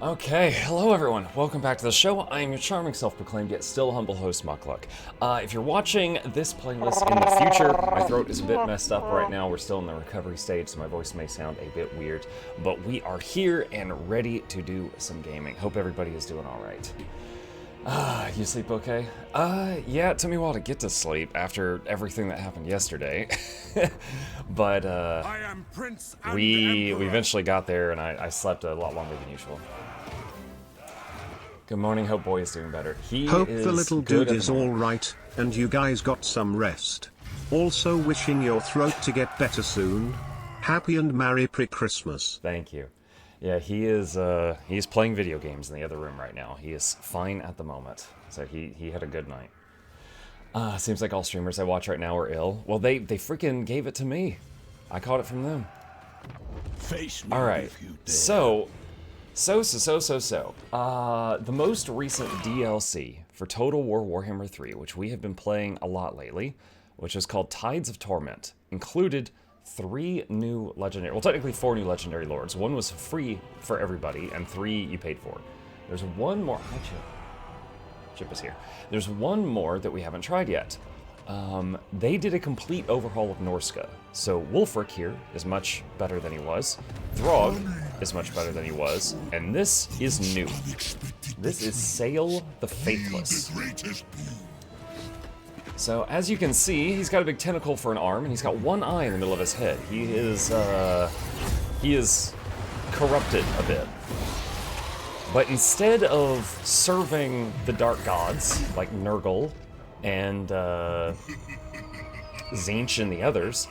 Okay, hello everyone. Welcome back to the show. I am your charming, self-proclaimed yet still humble host, Mukluk. If you're watching this playlist in the future, my throat is a bit messed up right now. We're still in the recovery stage, so my voice may sound a bit weird. But we are here and ready to do some gaming. Hope everybody is doing all right. You sleep okay? Yeah, it took me a while to get to sleep after everything that happened yesterday. But, I am Prince and we Emperor. eventually got there, and I slept a lot longer than usual. Good morning, hope boy is doing better. He Hope is the little good dude at is the moment. alright, and you guys got some rest. Also wishing your throat to get better soon. Happy and Merry Pre-Christmas. Thank you. Yeah, he's playing video games in the other room right now. He is fine at the moment, so he had a good night. Seems like all streamers I watch right now are ill. Well, they freaking gave it to me. I caught it from them. Face me All right, if you dare. so. The most recent DLC for Total War Warhammer 3, which we have been playing a lot lately, which is called Tides of Torment, included 3 new legendary, well, technically 4 new legendary lords. 1 was free for everybody, and 3 you paid for. There's one more. Hi, Chip. Chip is here. There's one more that we haven't tried yet. They did a complete overhaul of Norska. So Wulfric here is much better than he was. Throg is much better than he was. And this is new. This is Sayl the Faithless. So as you can see, he's got a big tentacle for an arm, and he's got one eye in the middle of his head. He is corrupted a bit. But instead of serving the dark gods, like Nurgle and Tzeentch and the others,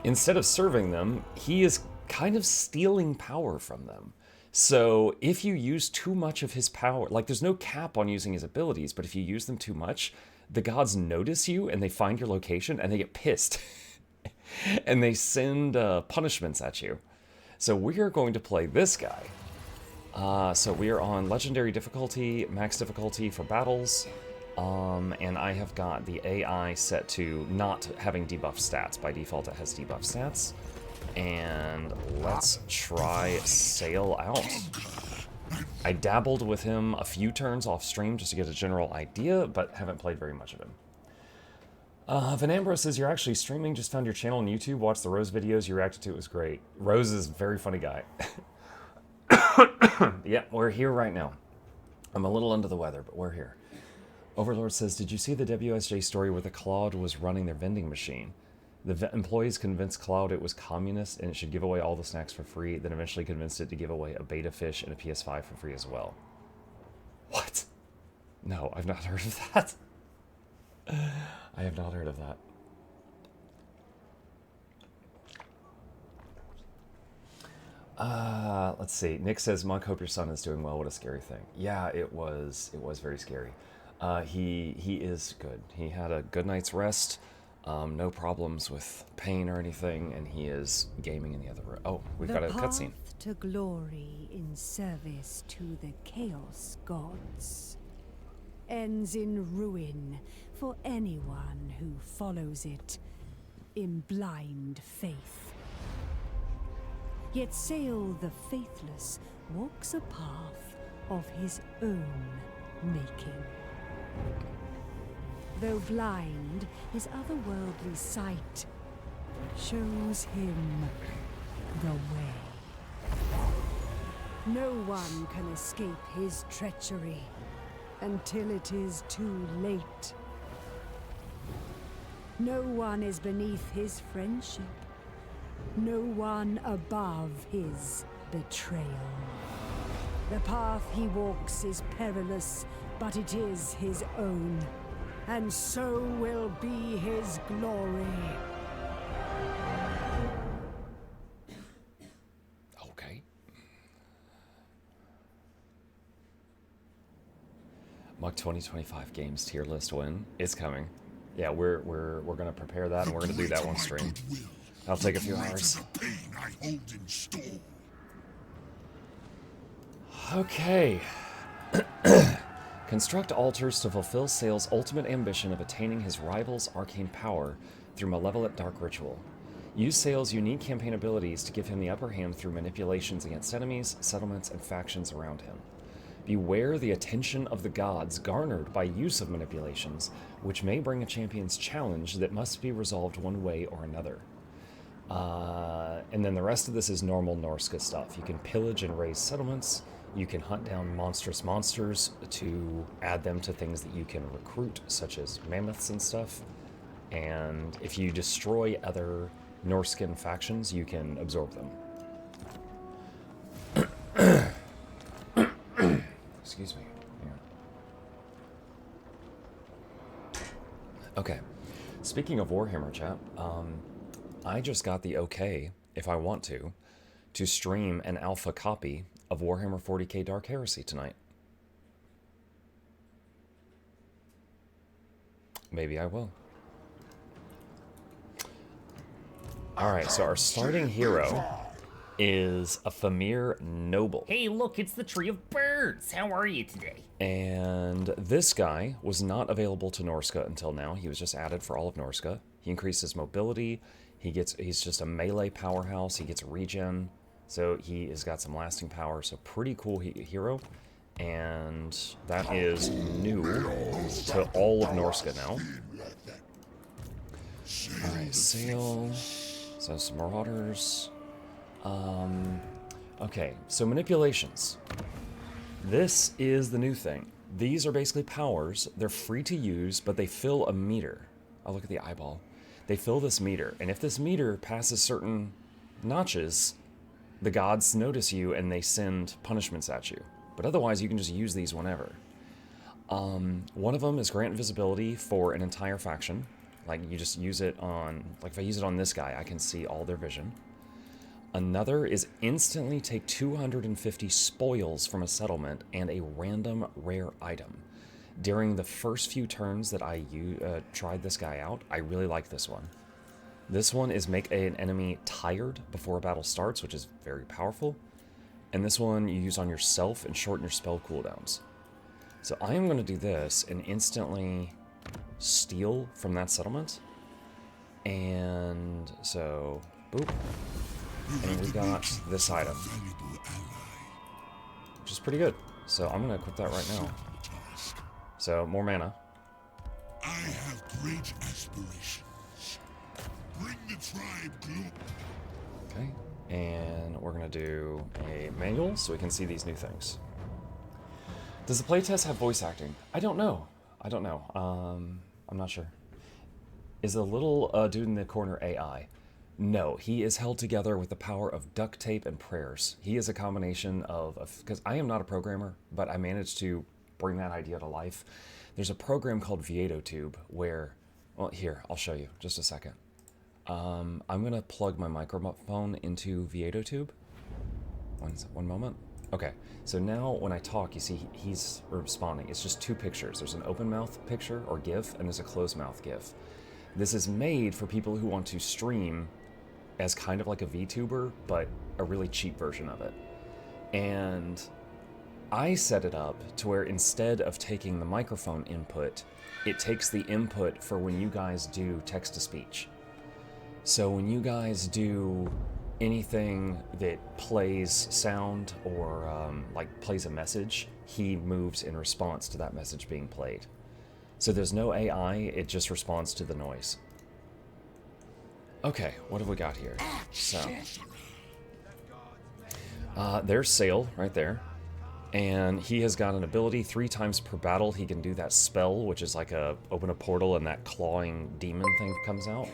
instead of serving them, he is kind of stealing power from them. So if you use too much of his power, like there's no cap on using his abilities, but if you use them too much, the gods notice you and they find your location and they get pissed. And they send punishments at you. So we are going to play this guy. So we are on legendary difficulty, max difficulty for battles. And I have got the AI set to not having debuff stats. By default, it has debuff stats. And let's try Sayl out. I dabbled with him a few turns off stream just to get a general idea, but haven't played very much of him. Van Ambrose says, you're actually streaming, just found your channel on YouTube, watched the Rose videos, you reacted to it, was great. Rose is a very funny guy. Yeah, we're here right now. I'm a little under the weather, but we're here. Overlord says, did you see the WSJ story where the Cloud was running their vending machine? The employees convinced Cloud it was communist and it should give away all the snacks for free, then eventually convinced it to give away a beta fish and a PS5 for free as well. What? No, I've not heard of that. I have not heard of that. Let's see. Nick says, Monk, hope your son is doing well. What a scary thing. Yeah, it was very scary. He is good. He had a good night's rest, no problems with pain or anything, and he is gaming in the other room. Oh, we've got a cutscene. The path to glory in service to the Chaos Gods ends in ruin for anyone who follows it in blind faith. Yet Sayl the Faithless walks a path of his own making. Though blind, his otherworldly sight shows him the way. No one can escape his treachery until it is too late. No one is beneath his friendship. No one above his betrayal. The path he walks is perilous, but it is his own, and so will be his glory. Okay. Muck 2025 games tier list win. It's coming. Yeah, we're gonna prepare that and we're gonna do that one stream. That'll take a few hours. Okay. Construct altars to fulfill Sayl's ultimate ambition of attaining his rival's arcane power through malevolent dark ritual. Use Sayl's unique campaign abilities to give him the upper hand through manipulations against enemies, settlements, and factions around him. Beware the attention of the gods garnered by use of manipulations, which may bring a champion's challenge that must be resolved one way or another. And then the rest of this is normal Norska stuff. You can pillage and raise settlements. You can hunt down monstrous monsters to add them to things that you can recruit, such as mammoths and stuff. And if you destroy other Norskan factions, you can absorb them. Excuse me. Yeah. Okay. Speaking of Warhammer, chat, I just got the okay, if I want to stream an alpha copy of Warhammer 40k Dark Heresy tonight. Maybe I will. Alright, so our starting hero is a Famir Noble. Hey, look, it's the Tree of Birds. How are you today? And this guy was not available to Norska until now. He was just added for all of Norska. He increases mobility. He's just a melee powerhouse. He gets regen. So he has got some lasting power. So pretty cool hero. And that is new to all of Norska now. Alright, Sayl. So some Marauders. Okay, so manipulations. This is the new thing. These are basically powers. They're free to use, but they fill a meter. Oh, look at the eyeball. They fill this meter, and if this meter passes certain notches, the gods notice you and they send punishments at you. But otherwise, you can just use these whenever. One of them is grant visibility for an entire faction. Like, you just use it on... Like, if I use it on this guy, I can see all their vision. Another is instantly take 250 spoils from a settlement and a random rare item. During the first few turns that I tried this guy out, I really like this one. This one is make an enemy tired before a battle starts, which is very powerful. And this one you use on yourself and shorten your spell cooldowns. So I am going to do this and instantly steal from that settlement. And so, boop. And we got this item, which is pretty good. So I'm going to equip that right now. So, more mana. I have great aspirations. Bring the tribe gloom. Okay, and we're going to do a manual so we can see these new things. Does the playtest have voice acting? I don't know. I'm not sure. Is the little dude in the corner AI? No, he is held together with the power of duct tape and prayers. He is a combination of because I am not a programmer, but I managed to bring that idea to life. There's a program called WH3 where, well, here, I'll show you, just a second. I'm gonna plug my microphone into WH3. One moment. Okay, so now when I talk, you see he's responding. It's just two pictures. There's an open mouth picture or GIF, and there's a closed mouth GIF. This is made for people who want to stream as kind of like a VTuber, but a really cheap version of it. And I set it up to where instead of taking the microphone input, it takes the input for when you guys do text-to-speech. So when you guys do anything that plays sound or like plays a message, he moves in response to that message being played. So there's no AI, it just responds to the noise. Okay, what have we got here? So, there's Sayl right there. And he has got an ability 3 times per battle. He can do that spell, which is like open a portal and that clawing demon thing comes out.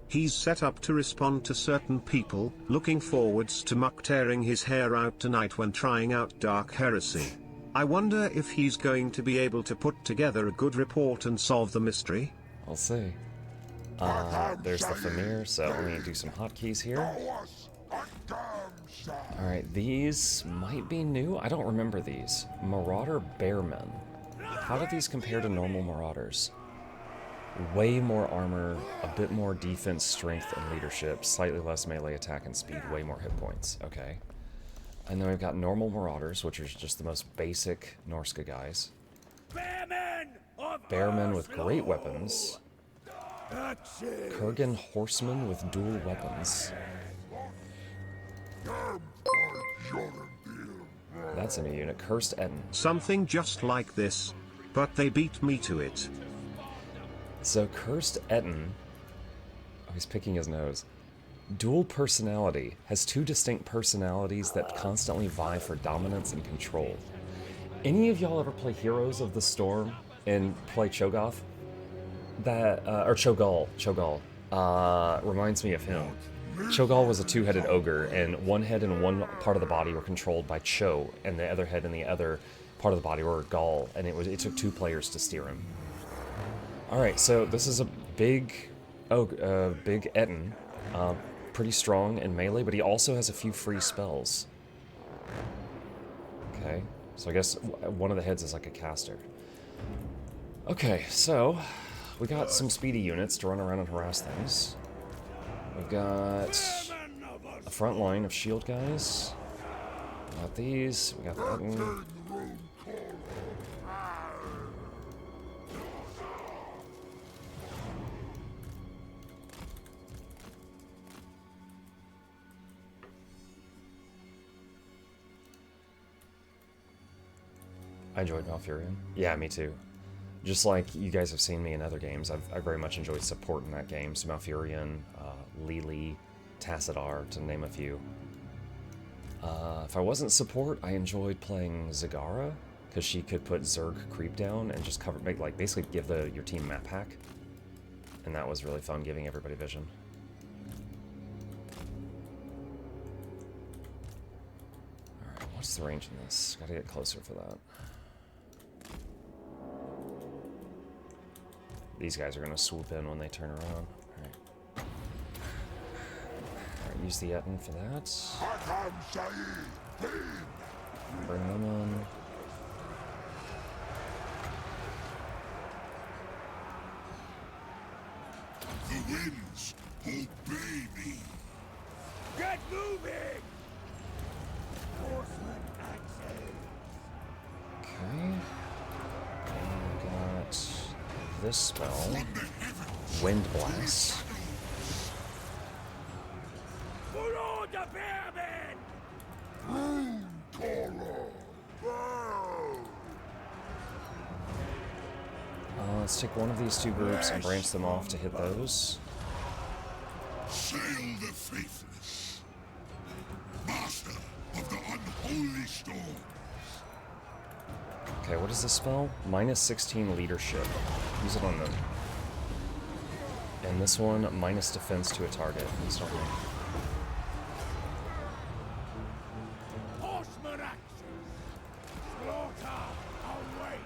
He's set up to respond to certain people. Looking forwards to Muck tearing his hair out tonight when trying out Dark Heresy. I wonder if he's going to be able to put together a good report and solve the mystery. I'll see. There's the Famir, so let me do some hotkeys here. Alright, these might be new. I don't remember these. Marauder Bearmen. How do these compare to normal Marauders? Way more armor, a bit more defense, strength, and leadership, slightly less melee attack and speed, way more hit points. Okay. And then we've got normal Marauders, which are just the most basic Norska guys. Bearmen with great weapons. Kurgan horsemen with dual weapons. That's a new unit. Cursed Etten. Something just like this, but they beat me to it. So Cursed Etten, oh, he's picking his nose. Dual personality, has two distinct personalities that constantly vie for dominance and control. Any of y'all ever play Heroes of the Storm and play Cho'Gath? That, or Cho'Gall, reminds me of him. Cho'Gall was a two-headed ogre, and one head and one part of the body were controlled by Cho, and the other head and the other part of the body were Gall, and it took 2 players to steer him. Alright, so this is a big Etten, pretty strong in melee, but he also has a few free spells. Okay, so I guess one of the heads is like a caster. Okay, so we got some speedy units to run around and harass things. We've got a front line of shield guys. We got these. We got the Etten. I enjoyed Malfurion. Yeah, me too. Just like you guys have seen me in other games, I very much enjoyed supporting that game. So Malfurion, Lili, Tassadar, to name a few. If I wasn't support, I enjoyed playing Zagara, because she could put Zerg creep down and just basically give your team map hack. And that was really fun, giving everybody vision. Alright, what's the range in this? Gotta get closer for that. These guys are going to swoop in when they turn around. Alright. Alright, use the Etten for that. Bring them in. The winds obey me. Get moving! Horseman access. Okay. And we got this spell. Wind Blast. For all the bearmen! Let's take one of these 2 groups and branch them off to hit those. Sayl the Faithless, master of the unholy storms. Okay, what is this spell? Minus 16 leadership. Use it on them. And this one, minus defense to a target. Use it on them. Horseman access! Slaughter away!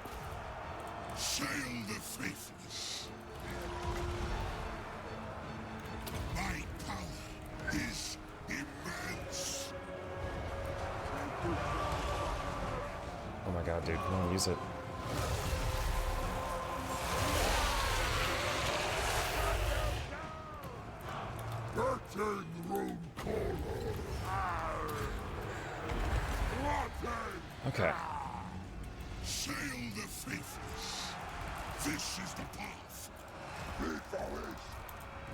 Sayl the Faithless. My power is immense. Oh my god, dude, come on, use it. Okay. Sayl the Faithless. This is the path.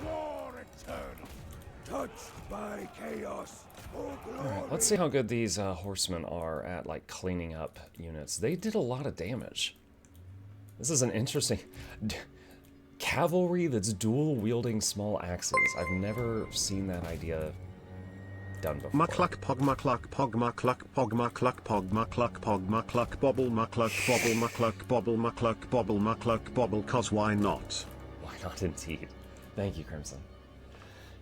War eternal! Touched by chaos or glory! Alright, let's see how good these horsemen are at, like, cleaning up units. They did a lot of damage. This is an interesting... Cavalry that's dual-wielding small axes. I've never seen that idea done before. Mukluk pog mukluk pog mukluk pog mukluk pog mukluk pog mukluk bobble mukluk bobble mukluk bobble mukluk bobble mukluk bobble, cause why not? Why not, indeed. Thank you, Crimson.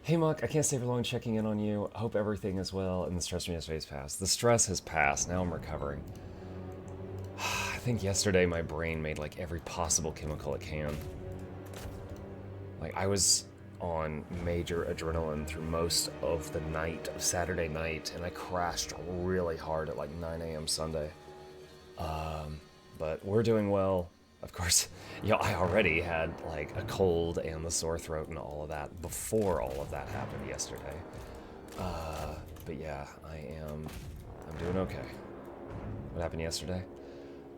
Hey, Muck, I can't stay for long checking in on you. I hope everything is well and the stress from yesterday's passed. The stress has passed. Now I'm recovering. I think yesterday my brain made, like, every possible chemical it can. Like, I was on major adrenaline through most of the night of Saturday night, and I crashed really hard at, like, 9 a.m. Sunday. But we're doing well. Of course, you know, I already had, like, a cold and the sore throat and all of that before all of that happened yesterday. But yeah, I'm doing okay. What happened yesterday?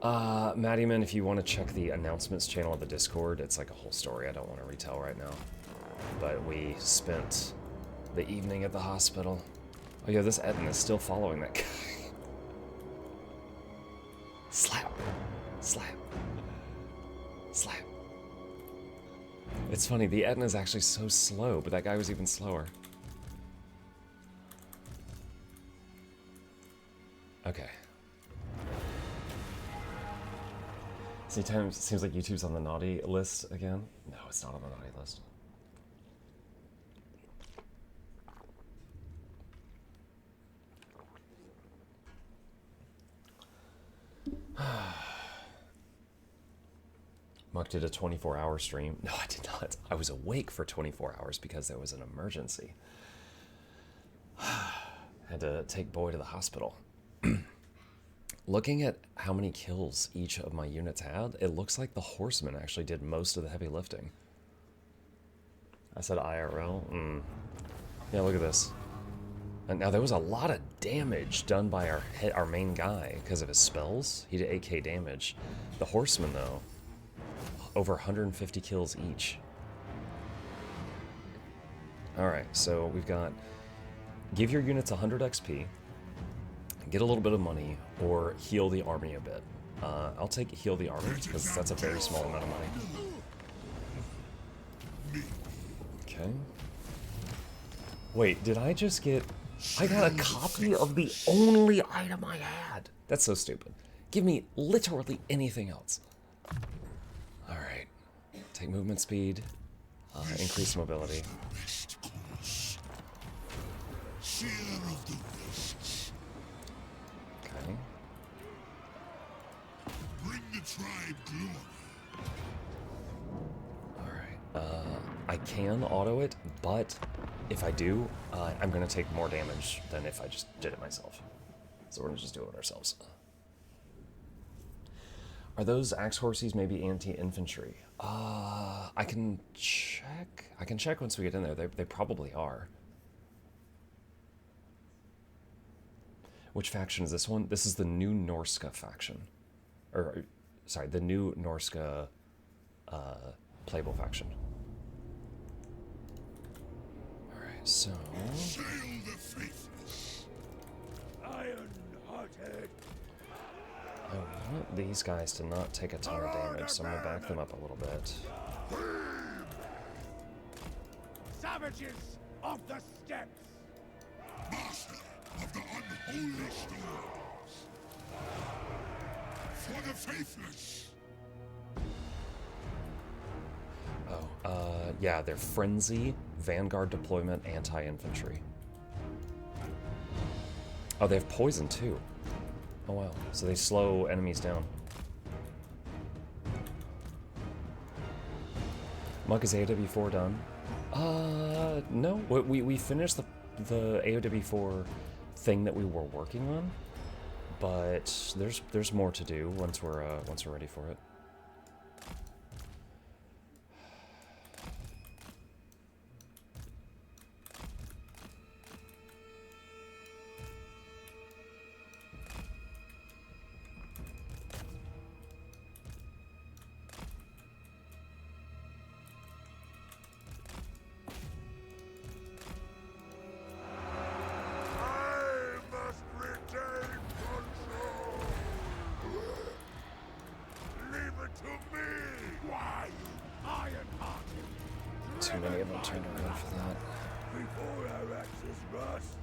Maddieman, if you want to check the announcements channel of the Discord, it's like a whole story I don't want to retell right now. But we spent the evening at the hospital. Oh yeah, this Etten is still following that guy. Slap. Slap. Slap. It's funny, the Etten is actually so slow, but that guy was even slower. Okay. Sometimes it seems like YouTube's on the naughty list again. No, it's not on the naughty list. Muck did a 24-hour stream. No, I did not. I was awake for 24 hours because there was an emergency. Had to take Boy to the hospital. Looking at how many kills each of my units had, it looks like the horsemen actually did most of the heavy lifting. I said IRL? Yeah, look at this. And now there was a lot of damage done by our main guy because of his spells. He did 8k damage. The horsemen, though, over 150 kills each. Alright, so we've got give your units 100 XP, get a little bit of money, or heal the army a bit. I'll take heal the army, because that's a very small amount of money. Okay. Wait, did I just get... I got a copy of the only item I had! That's so stupid. Give me literally anything else. Alright. Take movement speed. Increase mobility. Okay. Bring the tribe glory. Alright. I can auto it, but if I do, I'm gonna take more damage than if I just did it myself. So we're gonna just do it ourselves. Are those axe horses maybe anti-infantry? I can check. I can check once we get in there. They probably are. Which faction is this one? This is the new Norska faction. Or, sorry, the new Norska playable faction. Alright, so... Sayl the Faithless. Iron-hearted. I want these guys to not take a ton of damage, so I'm going to back them up a little bit. Savages of the steppes. Master of the unholy storms. For the faithless. Oh, yeah, they're Frenzy, Vanguard Deployment, Anti-Infantry. Oh, they have Poison, too. Oh, wow. So they slow enemies down. Muck, is AOW4 done? No. We finished the AOW4 thing that we were working on, but there's more to do once we're ready for it. Too many of them turned around for that. Before our axes rust.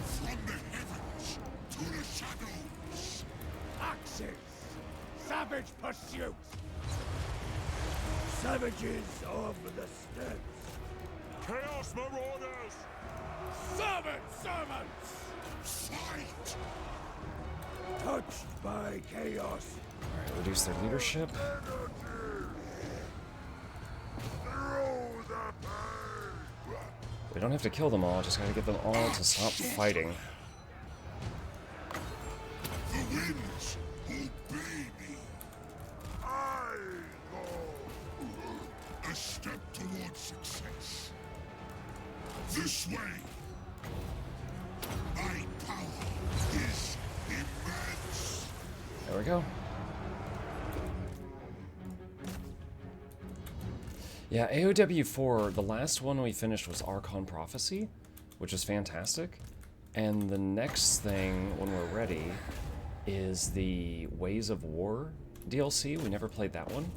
From the heavens to the shadows. Axes. Savage pursuit. Savages of the steppes. Chaos Marauders. Servants! Fight. Touched by chaos. Alright, reduce their leadership. We don't have to kill them all, just gotta get them all to stop fighting. The winds obey me. I go. A step towards success. This way. My power is immense. There we go. Yeah, AOW4, the last one we finished was Archon Prophecy, which is fantastic. And the next thing, when we're ready, is the Ways of War DLC. We never played that one.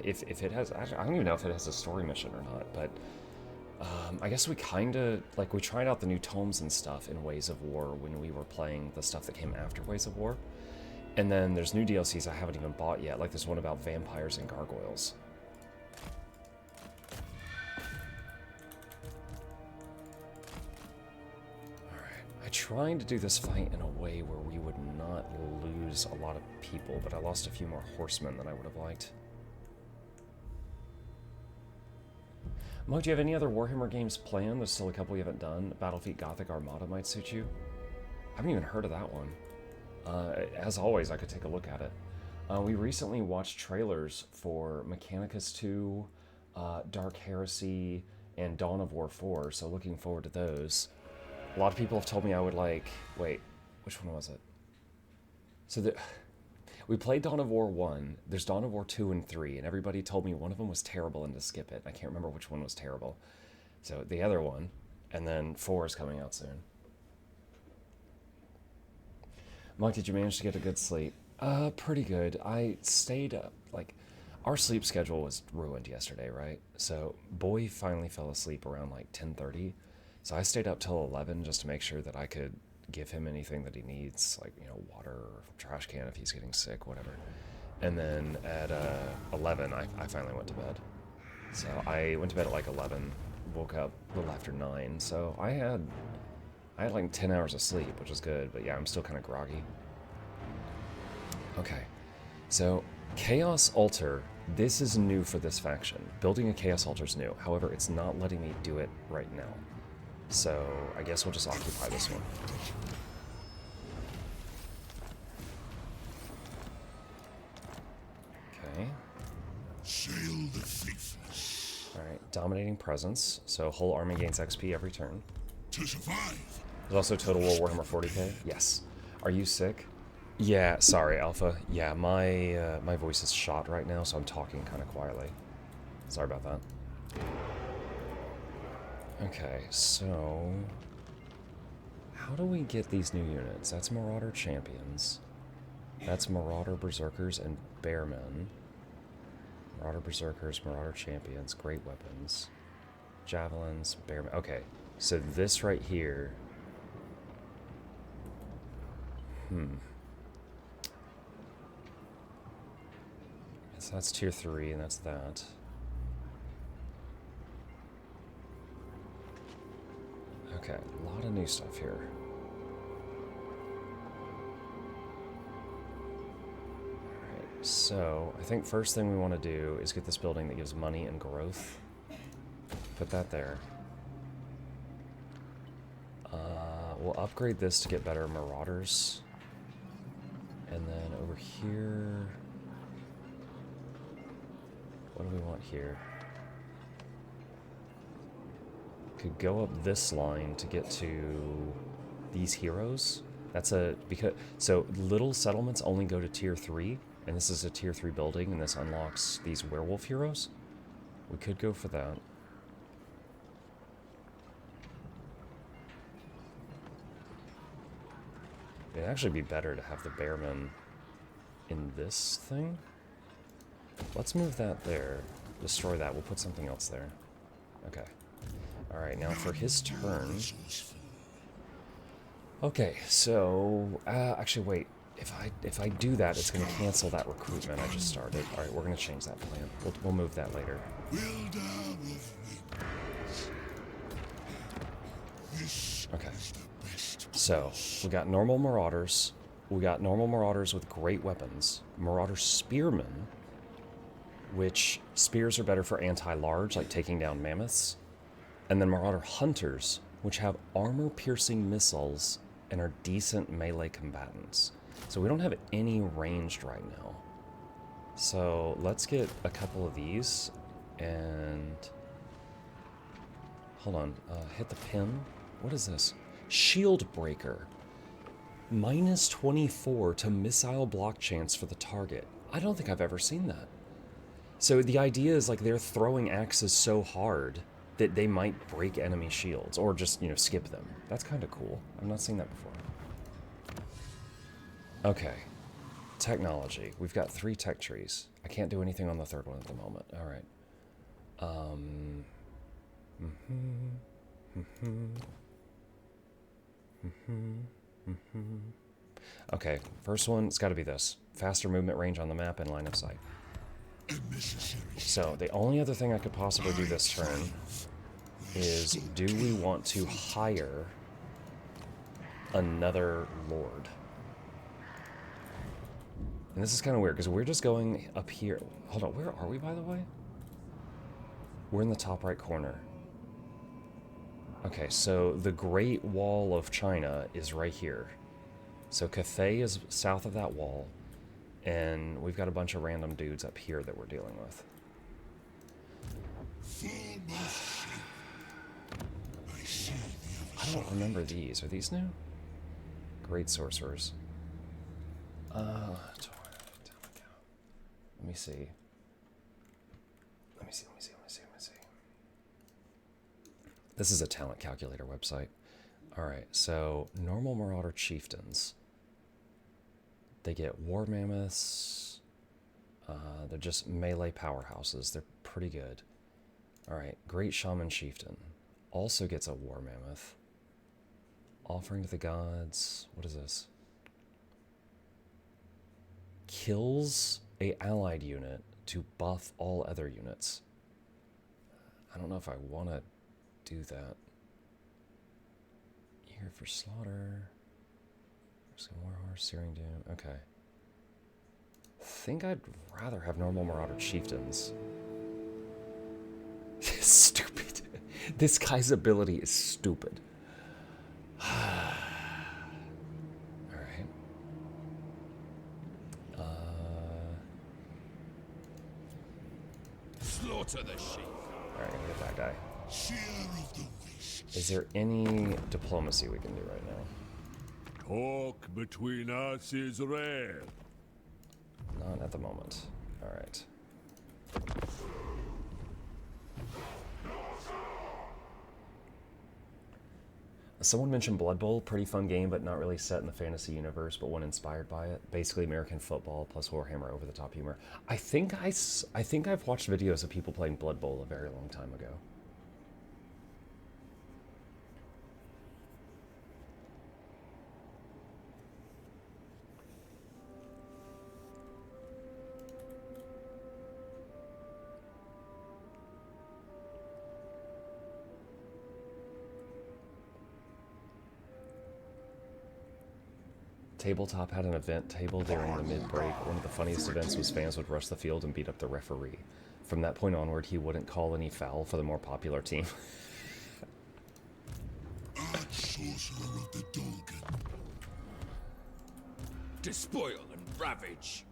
If it has, I don't even know if it has a story mission or not, but I guess we kind of, like, we tried out the new tomes and stuff in Ways of War when we were playing the stuff that came after Ways of War. And then there's new DLCs I haven't even bought yet, like there's one about vampires and gargoyles. Trying to do this fight in a way where we would not lose a lot of people, but I lost a few more horsemen than I would have liked. Mo, do you have any other Warhammer games planned? There's still a couple you haven't done. Battlefield Gothic Armada might suit you. I haven't even heard of that one. As always, I could take a look at it. We recently watched trailers for Mechanicus 2, Dark Heresy, and Dawn of War 4, so looking forward to those. A lot of people have told me I would like... Wait, which one was it? So we played Dawn of War 1, there's Dawn of War 2 and 3, and everybody told me one of them was terrible and to skip it. I can't remember which one was terrible. So the other one, and then 4 is coming out soon. Mike, did you manage to get a good sleep? Pretty good. I stayed up, like... Our sleep schedule was ruined yesterday, right? So Boy finally fell asleep around like 10:30. So I stayed up till 11 just to make sure that I could give him anything that he needs, like, you know, water or trash can if he's getting sick, whatever. And then at 11, I finally went to bed. So I went to bed at like 11, woke up a little after 9. So I had like 10 hours of sleep, which was good. But yeah, I'm still kind of groggy. Okay, so Chaos Altar. This is new for this faction. Building a Chaos Altar is new. However, it's not letting me do it right now. So, I guess we'll just occupy this one. Okay. Sayl the Faithless. Alright, Dominating Presence. So, whole army gains XP every turn. To survive. There's also Total War Warhammer 40k. Yes. Are you sick? Yeah, sorry, Alpha. Yeah, my voice is shot right now, so I'm talking kind of quietly. Sorry about that. Okay, so... how do we get these new units? That's Marauder Champions. That's Marauder Berserkers and Bearmen. Marauder Berserkers, Marauder Champions, Great Weapons. Javelins, Bearmen. Okay, so this right here... So that's tier 3, and that's that. Okay, a lot of new stuff here. Alright, so I think first thing we want to do is get this building that gives money and growth. Put that there. We'll upgrade this to get better Marauders. And then over here... what do we want here? Could go up this line to get to these heroes. That's because so little settlements only go to tier 3, and this is a tier 3 building, and this unlocks these werewolf heroes. We could go for that. It'd actually be better to have the Bearmen in this thing. Let's move that there. Destroy that. We'll put something else there. Okay. Alright, now for his turn... okay, so... actually, wait. If I do that, it's going to cancel that recruitment I just started. Alright, we're going to change that plan. We'll move that later. Okay. So, we got normal Marauders. We got normal Marauders with great weapons. Marauder Spearmen, which spears are better for anti-large, like taking down mammoths. And then Marauder Hunters, which have armor-piercing missiles and are decent melee combatants. So we don't have any ranged right now. So let's get a couple of these, and... hold on, hit the pin. What is this? Shield Breaker. Minus 24 to missile block chance for the target. I don't think I've ever seen that. So the idea is like they're throwing axes so hard that they might break enemy shields or just, you know, skip them. That's kind of cool. I've not seen that before. Okay. Technology. We've got 3 tech trees. I can't do anything on the 3rd one at the moment. All right. Okay, first one, it's got to be this. Faster movement range on the map and line of sight. So, the only other thing I could possibly do this turn is, do we want to hire another lord? And this is kind of weird, because we're just going up here. Hold on, where are we, by the way? We're in the top right corner. Okay, so the Great Wall of China is right here. So Cathay is south of that wall, and we've got a bunch of random dudes up here that we're dealing with. I don't remember these. Are these new? Great sorcerers. Let me see. Let me see. This is a talent calculator website. Alright, so normal Marauder Chieftains. They get War Mammoths. They're just melee powerhouses. They're pretty good. Alright, Great Shaman Chieftain. Also gets a War Mammoth. Offering to the Gods. What is this? Kills a allied unit to buff all other units. I don't know if I want to do that. Here for Slaughter. Warhorse, Searing Doom. Okay. I think I'd rather have normal Marauder Chieftains. Stupid. This guy's ability is stupid. Alright. Slaughter the sheep. Alright, I'm gonna get that guy. Is there any diplomacy we can do right now? Talk between us is rare. Not at the moment. Alright. Someone mentioned Blood Bowl, pretty fun game, but not really set in the fantasy universe, but one inspired by it. Basically American football plus Warhammer over-the-top humor. I think I've watched videos of people playing Blood Bowl a very long time ago. Tabletop had an event table during the mid-break. One of the funniest events was fans would rush the field and beat up the referee. From that point onward, he wouldn't call any foul for the more popular team. Sorcerer of the Dolgan. Despoil and ravage.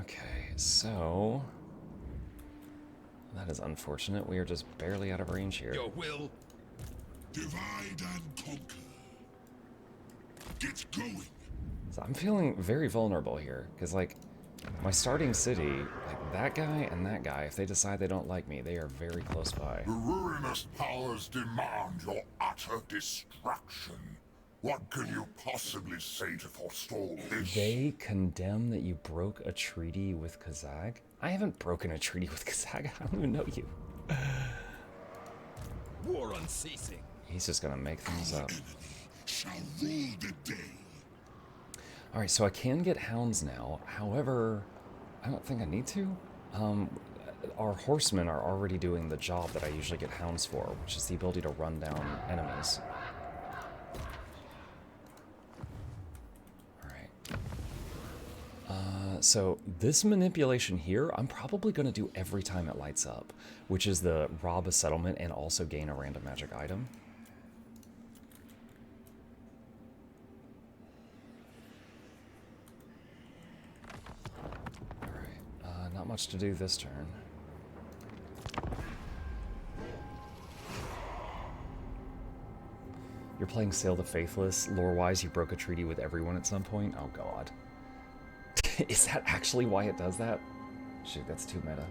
Okay, so... that is unfortunate. We are just barely out of range here. Your will. Divide and conquer. Get going. So I'm feeling very vulnerable here, because, like, my starting city, like, that guy and that guy, if they decide they don't like me, they are very close by. The ruinous powers demand your utter destruction. What can you possibly say to forestall this? They condemn that you broke a treaty with Kazag? I haven't broken a treaty with Kazag. I don't even know you. War unceasing. He's just gonna make things up. Enemy shall rule the day. Alright, so I can get hounds now. However, I don't think I need to. Our horsemen are already doing the job that I usually get hounds for, which is the ability to run down enemies. Alright. So this manipulation here, I'm probably going to do every time it lights up, which is the rob a settlement and also gain a random magic item. Not much to do this turn. You're playing Sayl the Faithless. Lore-wise, you broke a treaty with everyone at some point. Oh god. Is that actually why it does that? Shoot, that's too meta.